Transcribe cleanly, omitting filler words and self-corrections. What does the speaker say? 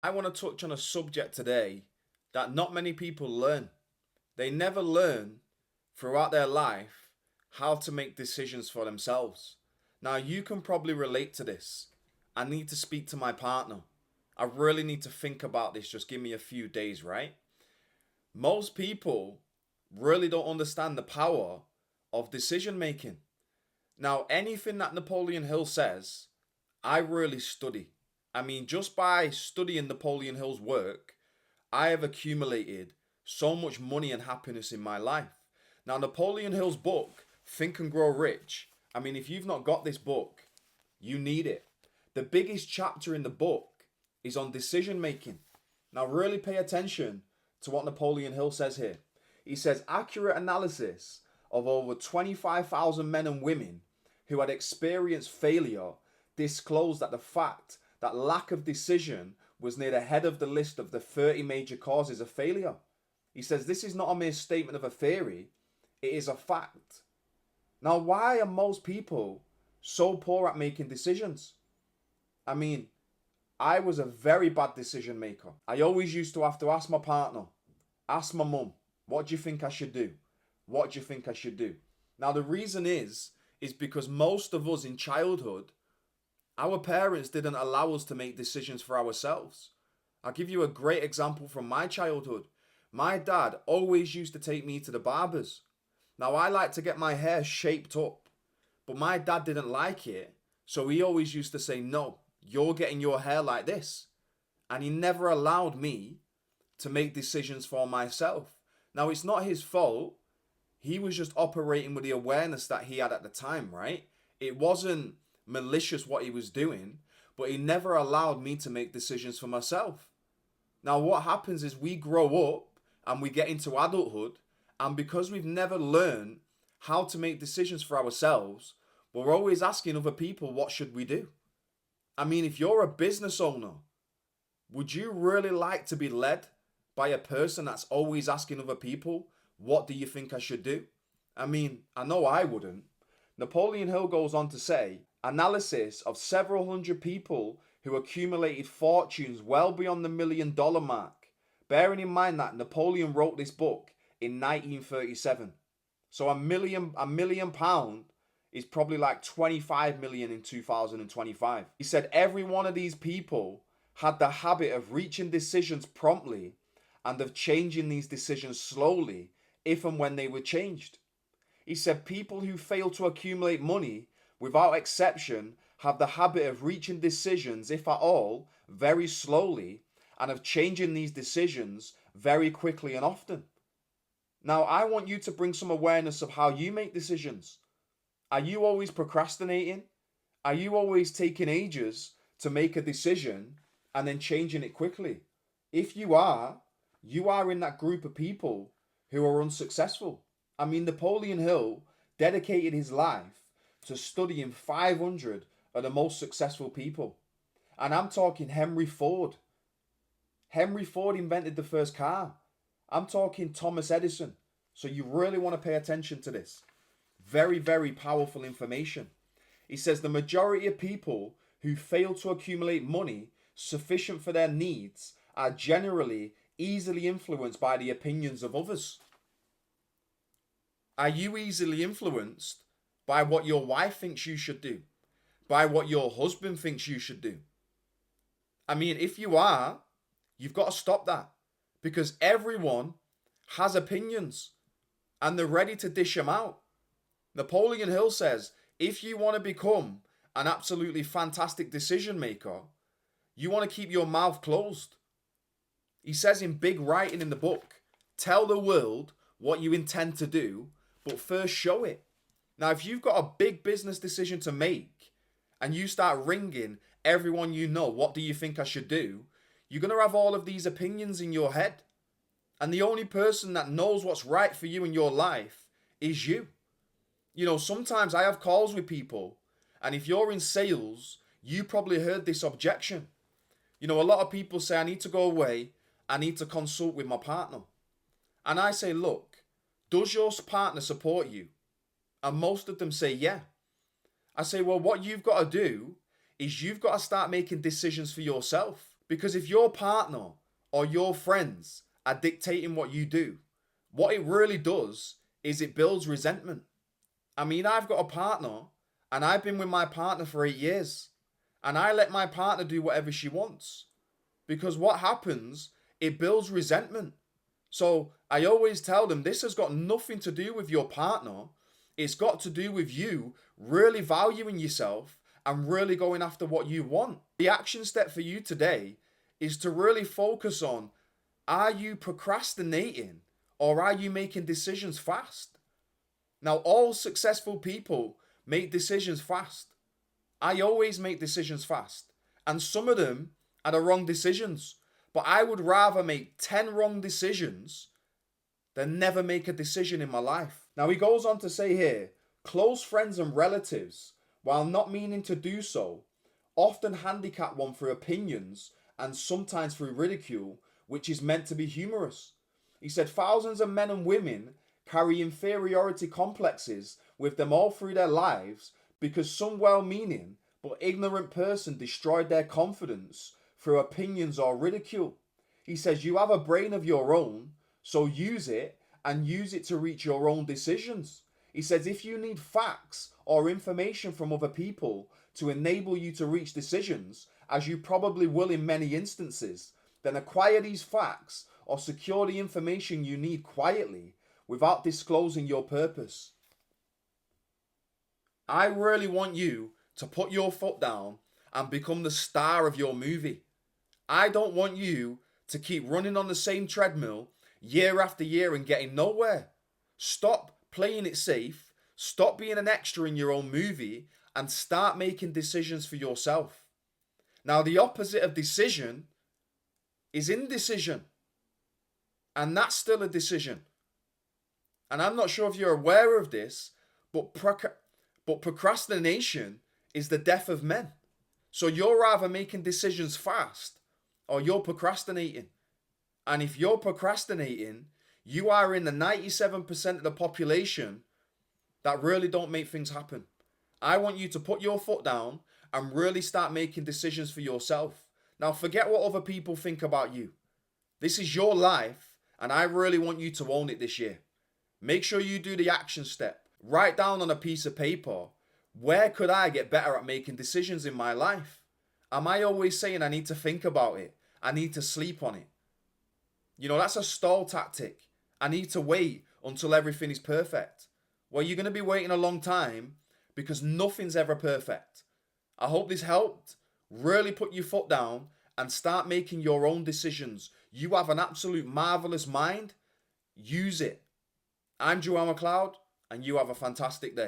I want to touch on a subject today that not many people learn. They never learn throughout their life how to make decisions for themselves. Now, you can probably relate to this. I need to speak to my partner. I really need to think about this. Just give me a few days, right? Most people really don't understand the power of decision making. Now, anything that Napoleon Hill says, I really study. I mean, just by studying Napoleon Hill's work, I have accumulated so much money and happiness in my life. Now, Napoleon Hill's book, Think and Grow Rich, I mean, if you've not got this book, you need it. The biggest chapter in the book is on decision making. Now, really pay attention to what Napoleon Hill says here. He says, accurate analysis of over 25,000 men and women who had experienced failure disclosed that the fact that lack of decision was near the head of the list of the 30 major causes of failure. He says this is not a mere statement of a theory, it is a fact. Now, why are most people so poor at making decisions? I mean, I was a very bad decision maker. I always used to have to ask my partner, ask my mum, what do you think I should do? What do you think I should do? Now, the reason is because most of us in childhood, our parents didn't allow us to make decisions for ourselves. I'll give you a great example from my childhood. My dad always used to take me to the barbers. Now, I like to get my hair shaped up, but my dad didn't like it, so he always used to say, no, you're getting your hair like this. And he never allowed me to make decisions for myself. Now, it's not his fault. He was just operating with the awareness that he had at the time, right? It wasn't malicious what he was doing, but he never allowed me to make decisions for myself. Now, what happens is we grow up and we get into adulthood, and because we've never learned how to make decisions for ourselves, we're always asking other people, what should we do? I mean, if you're a business owner, would you really like to be led by a person that's always asking other people, what do you think I should do? I mean, I know I wouldn't. Napoleon Hill goes on to say, analysis of several hundred people who accumulated fortunes well beyond the $1 million mark, bearing in mind that Napoleon wrote this book in 1937. So a million pound is probably like 25 million in 2025. He said every one of these people had the habit of reaching decisions promptly and of changing these decisions slowly if and when they were changed. He said people who fail to accumulate money, without exception, have the habit of reaching decisions, if at all, very slowly, and of changing these decisions very quickly and often. Now, I want you to bring some awareness of how you make decisions. Are you always procrastinating? Are you always taking ages to make a decision and then changing it quickly? If you are in that group of people who are unsuccessful. I mean, Napoleon Hill dedicated his life to studying 500 of the most successful people. And I'm talking Henry Ford. Henry Ford invented the first car. I'm talking Thomas Edison. So you really want to pay attention to this. Very, very powerful information. He says the majority of people who fail to accumulate money sufficient for their needs are generally easily influenced by the opinions of others. Are you easily influenced by what your wife thinks you should do? By what your husband thinks you should do? I mean, if you are, you've got to stop that, because everyone has opinions and they're ready to dish them out. Napoleon Hill says, if you want to become an absolutely fantastic decision maker, you want to keep your mouth closed. He says in big writing in the book, tell the world what you intend to do, but first show it. Now, if you've got a big business decision to make and you start ringing everyone you know, what do you think I should do? You're going to have all of these opinions in your head. And the only person that knows what's right for you in your life is you. You know, sometimes I have calls with people, and if you're in sales, you probably heard this objection. You know, a lot of people say, I need to go away, I need to consult with my partner. And I say, look, does your partner support you? And most of them say, yeah. I say, well, what you've got to do is you've got to start making decisions for yourself. Because if your partner or your friends are dictating what you do, what it really does is it builds resentment. I mean, I've got a partner and I've been with my partner for 8 years and I let my partner do whatever she wants. Because what happens, it builds resentment. So I always tell them this has got nothing to do with your partner. It's got to do with you really valuing yourself and really going after what you want. The action step for you today is to really focus on, are you procrastinating or are you making decisions fast? Now, all successful people make decisions fast. I always make decisions fast. And some of them are the wrong decisions. But I would rather make 10 wrong decisions than never make a decision in my life. Now, he goes on to say here, close friends and relatives, while not meaning to do so, often handicap one through opinions and sometimes through ridicule, which is meant to be humorous. He said thousands of men and women carry inferiority complexes with them all through their lives because some well-meaning but ignorant person destroyed their confidence through opinions or ridicule. He says you have a brain of your own, so use it and use it to reach your own decisions. He says if you need facts or information from other people to enable you to reach decisions, as you probably will in many instances, then acquire these facts or secure the information you need quietly without disclosing your purpose. I really want you to put your foot down and become the star of your movie. I don't want you to keep running on the same treadmill year after year and getting nowhere. Stop playing it safe, stop being an extra in your own movie, and start making decisions for yourself. Now, the opposite of decision is indecision. And that's still a decision. And I'm not sure if you're aware of this, but procrastination is the death of men. So you're either making decisions fast or you're procrastinating. And if you're procrastinating, you are in the 97% of the population that really don't make things happen. I want you to put your foot down and really start making decisions for yourself. Now, forget what other people think about you. This is your life, and I really want you to own it this year. Make sure you do the action step. Write down on a piece of paper, where could I get better at making decisions in my life? Am I always saying I need to think about it? I need to sleep on it. You know, that's a stall tactic. I need to wait until everything is perfect. Well, you're going to be waiting a long time because nothing's ever perfect. I hope this helped. Really put your foot down and start making your own decisions. You have an absolute marvelous mind. Use it. I'm Mccleoud, and you have a fantastic day.